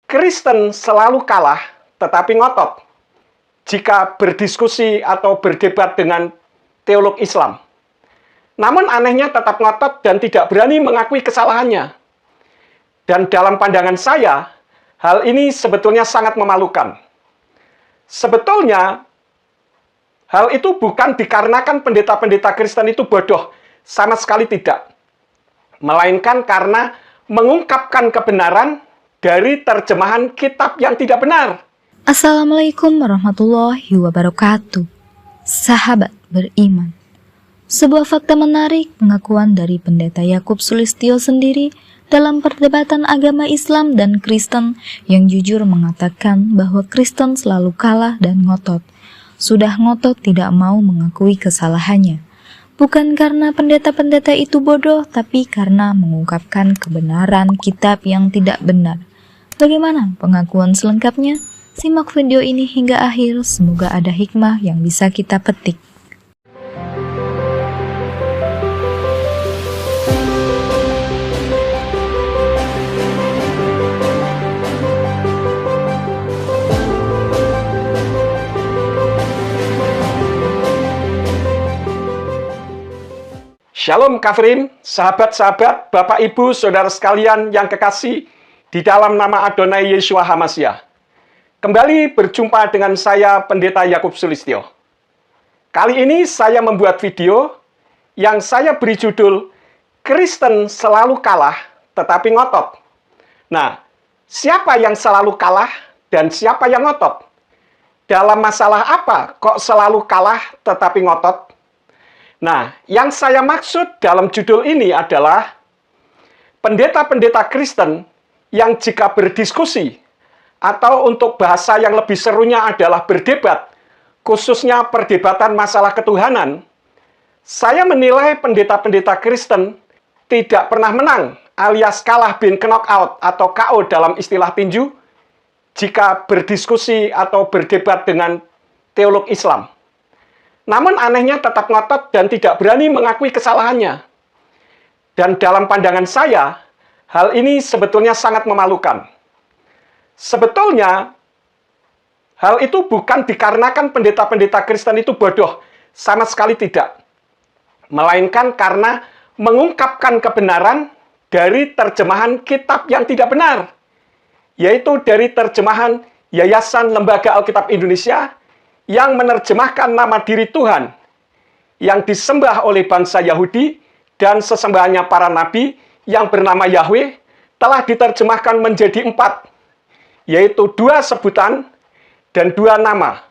Kristen selalu kalah, tetapi ngotot jika berdiskusi atau berdebat dengan teolog Islam. Namun anehnya tetap ngotot dan tidak berani mengakui kesalahannya. Dan dalam pandangan saya, hal ini sebetulnya sangat memalukan. Sebetulnya, hal itu bukan dikarenakan pendeta-pendeta Kristen itu bodoh, sama sekali tidak. Melainkan karena mengungkapkan kebenaran dari terjemahan kitab yang tidak benar. Assalamualaikum warahmatullahi wabarakatuh. Sahabat beriman, sebuah fakta menarik pengakuan dari Pendeta Yakub Sulistyo sendiri dalam perdebatan agama Islam dan Kristen yang jujur mengatakan bahwa Kristen selalu kalah dan ngotot. Sudah ngotot tidak mau mengakui kesalahannya. Bukan karena pendeta-pendeta itu bodoh, tapi karena mengungkapkan kebenaran kitab yang tidak benar. Bagaimana pengakuan selengkapnya? Simak video ini hingga akhir, semoga ada hikmah yang bisa kita petik. Shalom Kafirin, sahabat-sahabat, Bapak Ibu, Saudara sekalian yang kekasih di dalam nama Adonai Yeshua HaMashiach. Kembali berjumpa dengan saya, Pendeta Yakub Sulistyo. Kali ini saya membuat video yang saya beri judul Kristen selalu kalah tetapi ngotot. Nah, siapa yang selalu kalah dan siapa yang ngotot? Dalam masalah apa kok selalu kalah tetapi ngotot? Nah, yang saya maksud dalam judul ini adalah pendeta-pendeta Kristen yang jika berdiskusi atau untuk bahasa yang lebih serunya adalah berdebat, khususnya perdebatan masalah ketuhanan, saya menilai pendeta-pendeta Kristen tidak pernah menang alias kalah bin knockout atau KO dalam istilah tinju jika berdiskusi atau berdebat dengan teolog Islam. Namun anehnya tetap ngotot dan tidak berani mengakui kesalahannya. Dan dalam pandangan saya, hal ini sebetulnya sangat memalukan. Sebetulnya, hal itu bukan dikarenakan pendeta-pendeta Kristen itu bodoh, sama sekali tidak. Melainkan karena mengungkapkan kebenaran dari terjemahan kitab yang tidak benar, yaitu dari terjemahan Yayasan Lembaga Alkitab Indonesia yang menerjemahkan nama diri Tuhan yang disembah oleh bangsa Yahudi dan sesembahannya para nabi yang bernama Yahweh telah diterjemahkan menjadi 4, yaitu 2 sebutan dan 2 nama,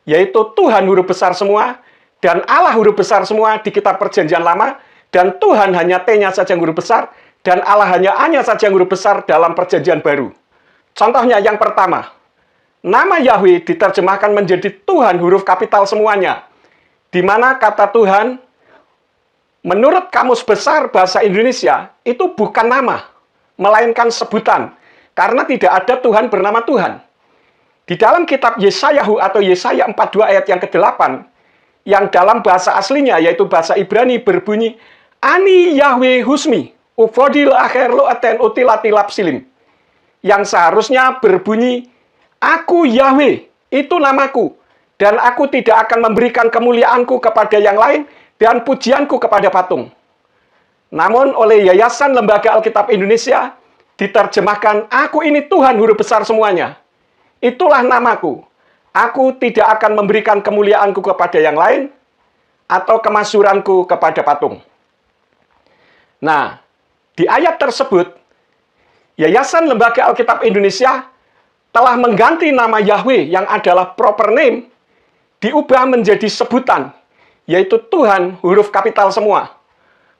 yaitu Tuhan huruf besar semua dan Allah huruf besar semua di kitab Perjanjian Lama, dan Tuhan hanya T-nya saja yang huruf besar dan Allah hanya A-nya saja yang huruf besar dalam Perjanjian Baru. Contohnya yang pertama, nama Yahweh diterjemahkan menjadi Tuhan huruf kapital semuanya, di mana kata Tuhan menurut Kamus Besar Bahasa Indonesia itu bukan nama, melainkan sebutan, karena tidak ada Tuhan bernama Tuhan. Di dalam kitab Yesayahu atau Yesaya 42 ayat yang ke-8, yang dalam bahasa aslinya yaitu bahasa Ibrani berbunyi Ani Yahweh Husmi, Ufodil Acher Lo Aten Utilati Lapsilim, yang seharusnya berbunyi Aku Yahweh, itu namaku, dan aku tidak akan memberikan kemuliaanku kepada yang lain dan pujianku kepada patung. Namun oleh Yayasan Lembaga Alkitab Indonesia diterjemahkan, aku ini Tuhan huruf besar semuanya. Itulah namaku. Aku tidak akan memberikan kemuliaanku kepada yang lain atau kemasyhuranku kepada patung. Nah, di ayat tersebut, Yayasan Lembaga Alkitab Indonesia telah mengganti nama Yahweh yang adalah proper name, diubah menjadi sebutan, yaitu Tuhan huruf kapital semua.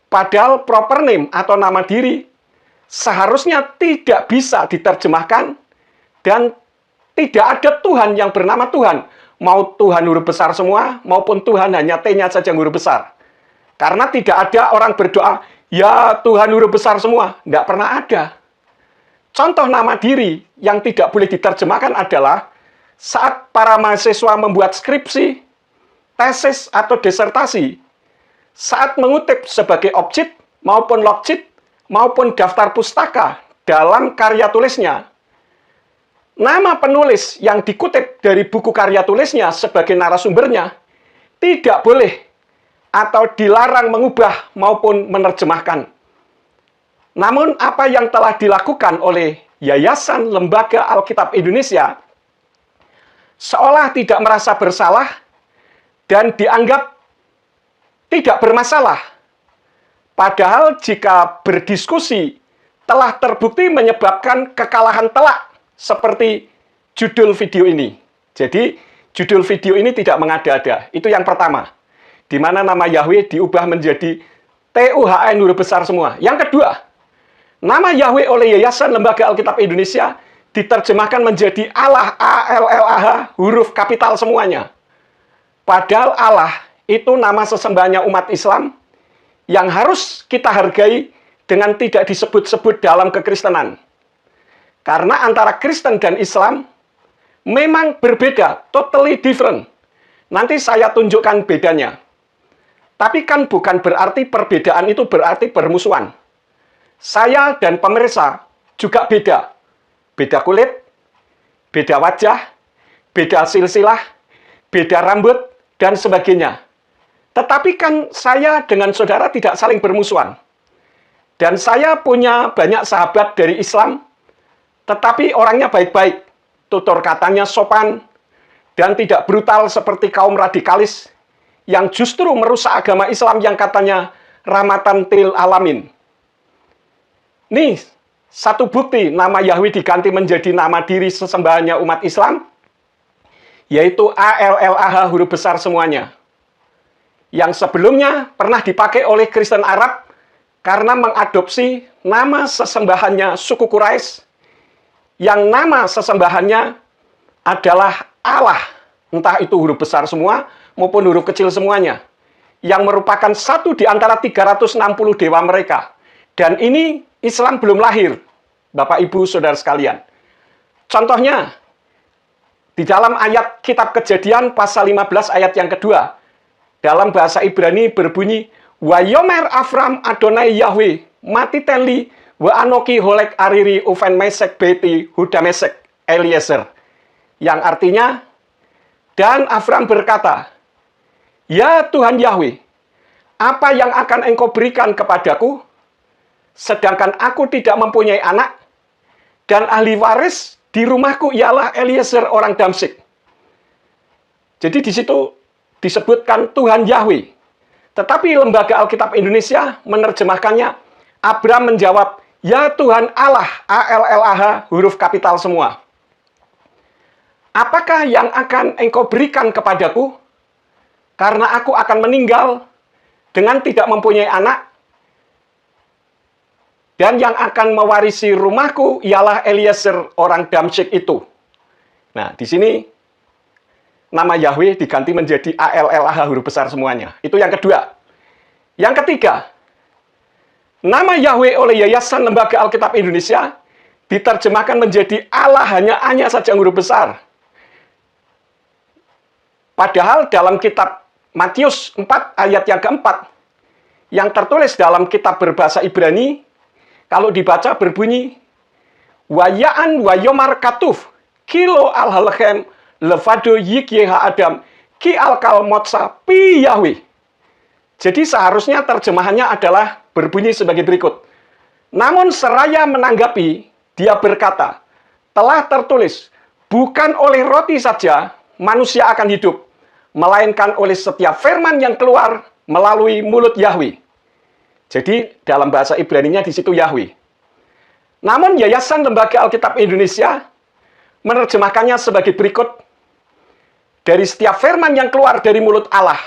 Padahal proper name atau nama diri seharusnya tidak bisa diterjemahkan dan tidak ada Tuhan yang bernama Tuhan. Mau Tuhan huruf besar semua maupun Tuhan hanya T-nya saja yang huruf besar. Karena tidak ada orang berdoa, ya Tuhan huruf besar semua. Tidak pernah ada. Contoh nama diri yang tidak boleh diterjemahkan adalah saat para mahasiswa membuat skripsi, tesis, atau disertasi, saat mengutip sebagai objek maupun logjit maupun daftar pustaka dalam karya tulisnya, nama penulis yang dikutip dari buku karya tulisnya sebagai narasumbernya tidak boleh atau dilarang mengubah maupun menerjemahkan. Namun apa yang telah dilakukan oleh Yayasan Lembaga Alkitab Indonesia seolah tidak merasa bersalah dan dianggap tidak bermasalah. Padahal jika berdiskusi telah terbukti menyebabkan kekalahan telak seperti judul video ini. Jadi judul video ini tidak mengada-ada. Itu yang pertama. Di mana nama Yahweh diubah menjadi TUHN huruf besar semua. Yang kedua, nama Yahweh oleh Yayasan Lembaga Alkitab Indonesia diterjemahkan menjadi Allah, ALLAH, huruf kapital semuanya. Padahal Allah itu nama sesembahannya umat Islam yang harus kita hargai dengan tidak disebut-sebut dalam kekristenan. Karena antara Kristen dan Islam memang berbeda, totally different. Nanti saya tunjukkan bedanya. Tapi kan bukan berarti perbedaan itu berarti bermusuhan. Saya dan pemirsa juga beda. Beda kulit, beda wajah, beda silsilah, beda rambut, dan sebagainya. Tetapi kan saya dengan saudara tidak saling bermusuhan. Dan saya punya banyak sahabat dari Islam, tetapi orangnya baik-baik. Tutur katanya sopan, dan tidak brutal seperti kaum radikalis, yang justru merusak agama Islam yang katanya rahmatan lil alamin. Nih, satu bukti nama Yahweh diganti menjadi nama diri sesembahannya umat Islam, yaitu ALLAH huruf besar semuanya. Yang sebelumnya pernah dipakai oleh Kristen Arab karena mengadopsi nama sesembahannya suku Quraisy, yang nama sesembahannya adalah Allah, entah itu huruf besar semua maupun huruf kecil semuanya, yang merupakan satu di antara 360 dewa mereka. Dan ini Islam belum lahir, Bapak Ibu Saudara sekalian. Contohnya, di dalam ayat Kitab Kejadian pasal 15 ayat yang kedua, dalam bahasa Ibrani berbunyi, Wa yomer Avram Adonai Yahweh mati tenli wa anoki holek ariri uven mesek beti huda mesek Eliezer. Yang artinya, dan Avram berkata, Ya Tuhan Yahweh, apa yang akan engkau berikan kepadaku, sedangkan aku tidak mempunyai anak, dan ahli waris di rumahku ialah Eliezer orang Damsik. Jadi di situ disebutkan Tuhan Yahweh. Tetapi Lembaga Alkitab Indonesia menerjemahkannya, Abram menjawab, Ya Tuhan Allah, ALLAH, huruf kapital semua. Apakah yang akan engkau berikan kepadaku? Karena aku akan meninggal dengan tidak mempunyai anak, dan yang akan mewarisi rumahku ialah Eliezer orang Damsyik itu. Nah, di sini nama Yahweh diganti menjadi ALLAH huruf besar semuanya. Itu yang kedua. Yang ketiga, nama Yahweh oleh Yayasan Lembaga Alkitab Indonesia diterjemahkan menjadi Allah hanya saja huruf besar. Padahal dalam kitab Matius 4 ayat yang keempat, yang tertulis dalam kitab berbahasa Ibrani, kalau dibaca berbunyi, Wayaan wayomar katuf, kilo al-halchem, levado yikyeha adam, ki al-kal motsa pi Yahweh. Jadi seharusnya terjemahannya adalah berbunyi sebagai berikut. Namun seraya menanggapi, dia berkata, telah tertulis, bukan oleh roti saja manusia akan hidup, melainkan oleh setiap firman yang keluar melalui mulut Yahweh. Jadi dalam bahasa Ibraninya di situ Yahweh. Namun Yayasan Lembaga Alkitab Indonesia menerjemahkannya sebagai berikut. Dari setiap firman yang keluar dari mulut Allah,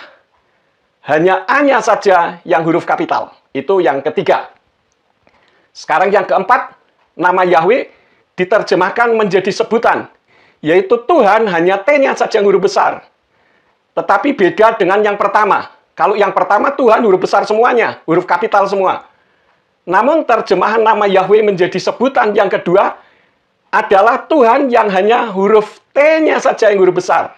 hanya saja yang huruf kapital. Itu yang ketiga. Sekarang yang keempat, nama Yahweh diterjemahkan menjadi sebutan, yaitu Tuhan hanya T-nya saja yang huruf besar. Tetapi beda dengan yang pertama. Kalau yang pertama Tuhan huruf besar semuanya, huruf kapital semua. Namun terjemahan nama Yahweh menjadi sebutan yang kedua adalah Tuhan yang hanya huruf T-nya saja yang huruf besar.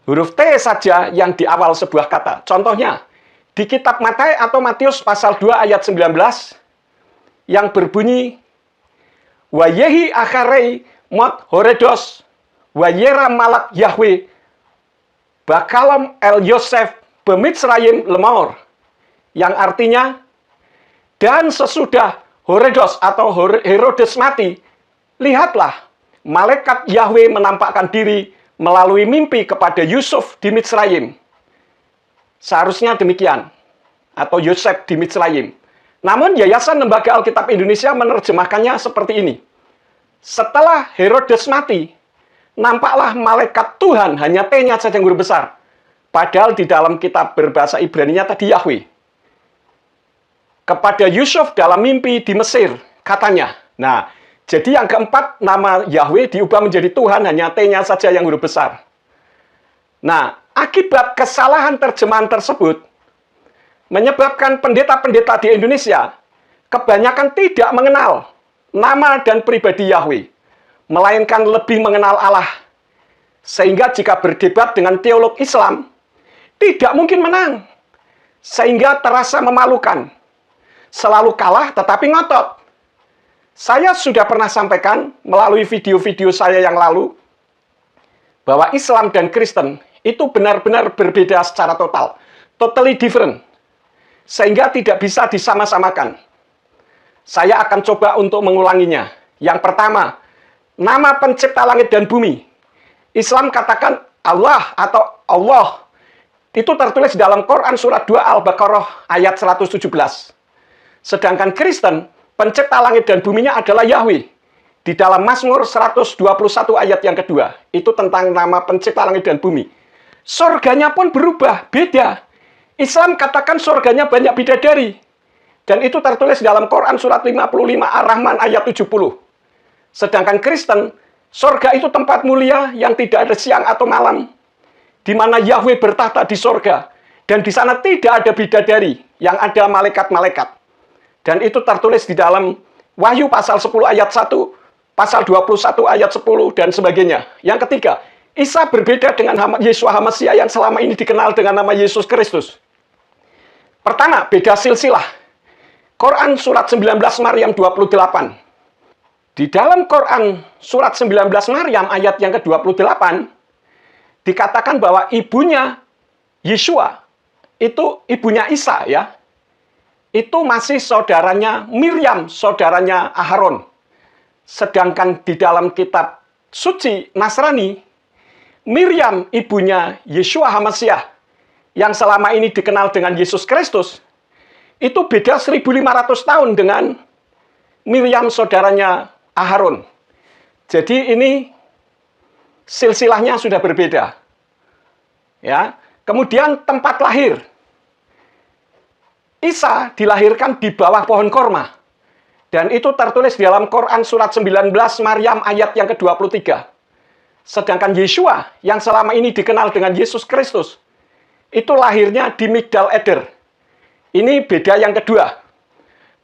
Huruf T saja yang di awal sebuah kata. Contohnya, di kitab Matius atau Matius pasal 2 ayat 19, yang berbunyi, Wa yehi akharei Mot Horedos, Wayera Malak Yahweh, Bakalom El Yosef, Bemitzrayim Lemor, yang artinya, dan sesudah Horedos atau Herodes mati, lihatlah, malaikat Yahweh menampakkan diri melalui mimpi kepada Yusuf di Mitzrayim. Seharusnya demikian, atau Yosef di Mitzrayim. Namun Yayasan Lembaga Alkitab Indonesia menerjemahkannya seperti ini. Setelah Herodes mati, nampaklah malaikat Tuhan, hanya T-nya saja yang huruf besar. Padahal di dalam kitab berbahasa Ibrani-nya tadi Yahweh. Kepada Yusuf dalam mimpi di Mesir, katanya. Nah, jadi yang keempat, nama Yahweh diubah menjadi Tuhan, hanya T-nya saja yang huruf besar. Nah, akibat kesalahan terjemahan tersebut, menyebabkan pendeta-pendeta di Indonesia kebanyakan tidak mengenal nama dan pribadi Yahweh, melainkan lebih mengenal Allah. Sehingga jika berdebat dengan teolog Islam, tidak mungkin menang. Sehingga terasa memalukan. Selalu kalah tetapi ngotot. Saya sudah pernah sampaikan melalui video-video saya yang lalu, bahwa Islam dan Kristen itu benar-benar berbeda secara total. Totally different. Sehingga tidak bisa disama-samakan. Saya akan coba untuk mengulanginya. Yang pertama, nama pencipta langit dan bumi. Islam katakan Allah atau Allah. Itu tertulis dalam Quran surat 2 Al-Baqarah ayat 117. Sedangkan Kristen, pencipta langit dan buminya adalah Yahweh. Di dalam Mazmur 121 ayat yang kedua. Itu tentang nama pencipta langit dan bumi. Surganya pun berubah, beda. Islam katakan surganya banyak bidadari. Dan itu tertulis dalam Quran surat 55 Ar-Rahman ayat 70. Sedangkan Kristen, surga itu tempat mulia yang tidak ada siang atau malam. Di mana Yahweh bertahta di surga. Dan di sana tidak ada bidadari, yang ada malaikat-malaikat. Dan itu tertulis di dalam Wahyu pasal 10 ayat 1, pasal 21 ayat 10, dan sebagainya. Yang ketiga, Isa berbeda dengan Yeshua HaMashiach yang selama ini dikenal dengan nama Yesus Kristus. Pertama, beda silsilah. Quran surat 19 Maryam 28. Di dalam Quran surat 19 Maryam ayat yang ke-28, dikatakan bahwa ibunya Yeshua, itu ibunya Isa ya, itu masih saudaranya Miriam, saudaranya Aharon. Sedangkan di dalam kitab suci Nasrani, Miriam ibunya Yeshua HaMashiach, yang selama ini dikenal dengan Yesus Kristus, itu beda 1500 tahun dengan Miriam saudaranya Aharon. Jadi ini silsilahnya sudah berbeda. Ya. Kemudian tempat lahir. Isa dilahirkan di bawah pohon korma. Dan itu tertulis di dalam Quran surat 19 Maryam ayat yang ke-23. Sedangkan Yeshua yang selama ini dikenal dengan Yesus Kristus, itu lahirnya di Migdal Eder. Ini beda yang kedua.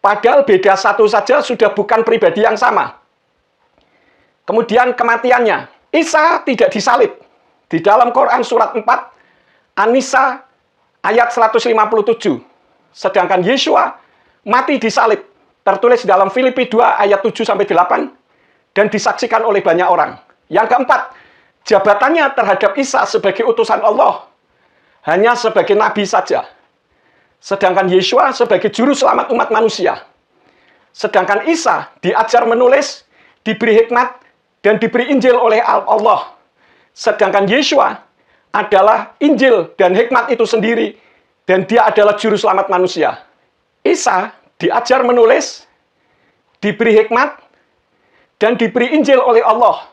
Padahal beda satu saja sudah bukan pribadi yang sama. Kemudian kematiannya. Isa tidak disalib. Di dalam Quran surat 4, An-Nisa ayat 157. Sedangkan Yeshua mati disalib. Tertulis dalam Filipi 2 ayat 7-8. Dan disaksikan oleh banyak orang. Yang keempat, jabatannya terhadap Isa sebagai utusan Allah hanya sebagai nabi saja. Sedangkan Yeshua sebagai juru selamat umat manusia. Sedangkan Isa diajar menulis, diberi hikmat, dan diberi Injil oleh Allah. Sedangkan Yeshua adalah Injil dan hikmat itu sendiri, dan dia adalah juru selamat manusia. Isa diajar menulis, diberi hikmat, dan diberi Injil oleh Allah.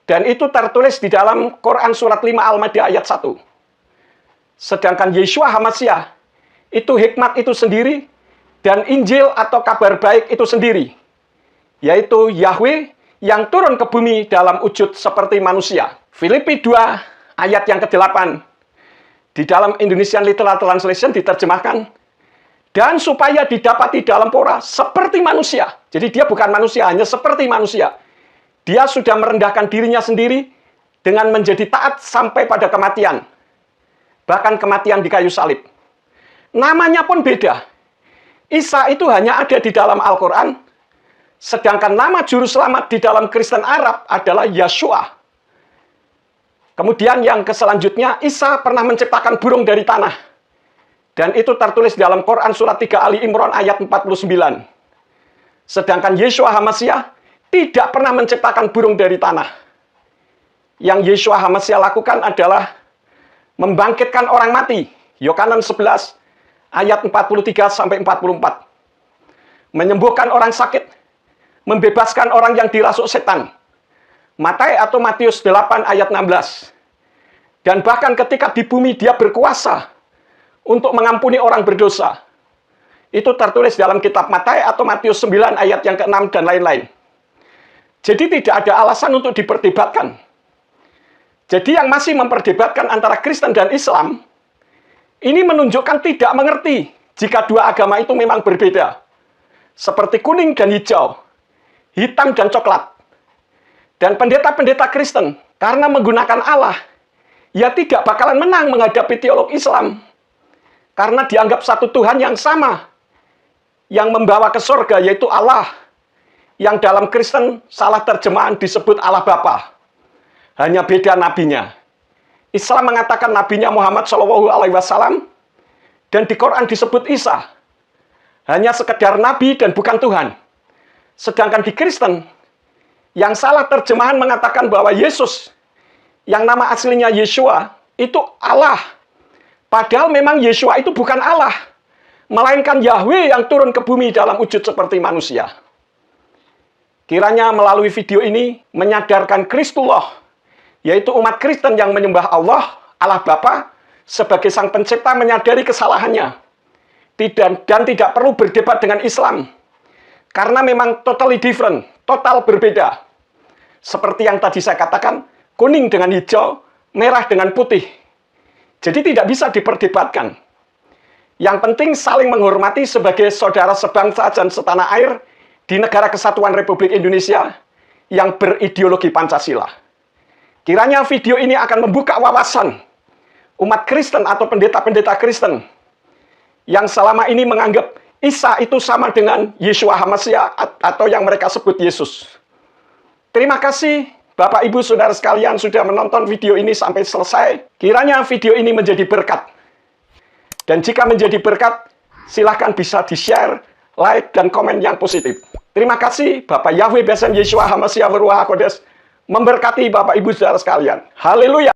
Dan itu tertulis di dalam Quran surat 5 Al-Maidah ayat 1. Sedangkan Yeshua HaMashiach, itu hikmat itu sendiri, dan Injil atau kabar baik itu sendiri. Yaitu Yahweh yang turun ke bumi dalam wujud seperti manusia. Filipi 2 ayat yang ke-8. Di dalam Indonesian Literal Translation diterjemahkan, dan supaya didapati dalam pora seperti manusia. Jadi dia bukan manusia, hanya seperti manusia. Dia sudah merendahkan dirinya sendiri dengan menjadi taat sampai pada kematian. Bahkan kematian di kayu salib. Namanya pun beda. Isa itu hanya ada di dalam Al-Quran. Sedangkan nama juru selamat di dalam Kristen Arab adalah Yeshua. Kemudian yang selanjutnya, Isa pernah menciptakan burung dari tanah. Dan itu tertulis dalam Quran surat 3 Ali Imran ayat 49. Sedangkan Yeshua HaMasyiah tidak pernah menciptakan burung dari tanah. Yang Yeshua HaMasyiah lakukan adalah membangkitkan orang mati. Yohanes 11 ayat 43-44. Menyembuhkan orang sakit. Membebaskan orang yang dirasuk setan. Matius 8 ayat 16. Dan bahkan ketika di bumi dia berkuasa untuk mengampuni orang berdosa. Itu tertulis dalam kitab Matius 9 ayat yang ke-6 dan lain-lain. Jadi tidak ada alasan untuk diperdebatkan. Jadi yang masih memperdebatkan antara Kristen dan Islam, ini menunjukkan tidak mengerti jika dua agama itu memang berbeda. Seperti kuning dan hijau, hitam dan coklat. Dan pendeta-pendeta Kristen, karena menggunakan Allah, ya tidak bakalan menang menghadapi teolog Islam. Karena dianggap satu Tuhan yang sama, yang membawa ke surga, yaitu Allah. Yang dalam Kristen salah terjemahan disebut Allah Bapa. Hanya beda nabinya. Islam mengatakan nabinya Muhammad SAW, dan di Quran disebut Isa. Hanya sekedar nabi dan bukan Tuhan. Sedangkan di Kristen, yang salah terjemahan mengatakan bahwa Yesus, yang nama aslinya Yeshua, itu Allah. Padahal memang Yeshua itu bukan Allah, melainkan Yahweh yang turun ke bumi dalam wujud seperti manusia. Kiranya melalui video ini menyadarkan Kristullah, yaitu umat Kristen yang menyembah Allah, Allah Bapa, sebagai Sang Pencipta menyadari kesalahannya. Dan tidak perlu berdebat dengan Islam. Karena memang totally different, total berbeda. Seperti yang tadi saya katakan, kuning dengan hijau, merah dengan putih. Jadi tidak bisa diperdebatkan. Yang penting saling menghormati sebagai saudara sebangsa dan setanah air di Negara Kesatuan Republik Indonesia yang berideologi Pancasila. Kiranya video ini akan membuka wawasan umat Kristen atau pendeta-pendeta Kristen yang selama ini menganggap Isa itu sama dengan Yeshua HaMasyiah atau yang mereka sebut Yesus. Terima kasih Bapak Ibu Saudara sekalian sudah menonton video ini sampai selesai. Kiranya video ini menjadi berkat. Dan jika menjadi berkat, silahkan bisa di-share, like, dan komen yang positif. Terima kasih Bapak Yahweh Besen Yeshua HaMasyiah Ruach HaKodes memberkati Bapak Ibu Saudara sekalian. Haleluya.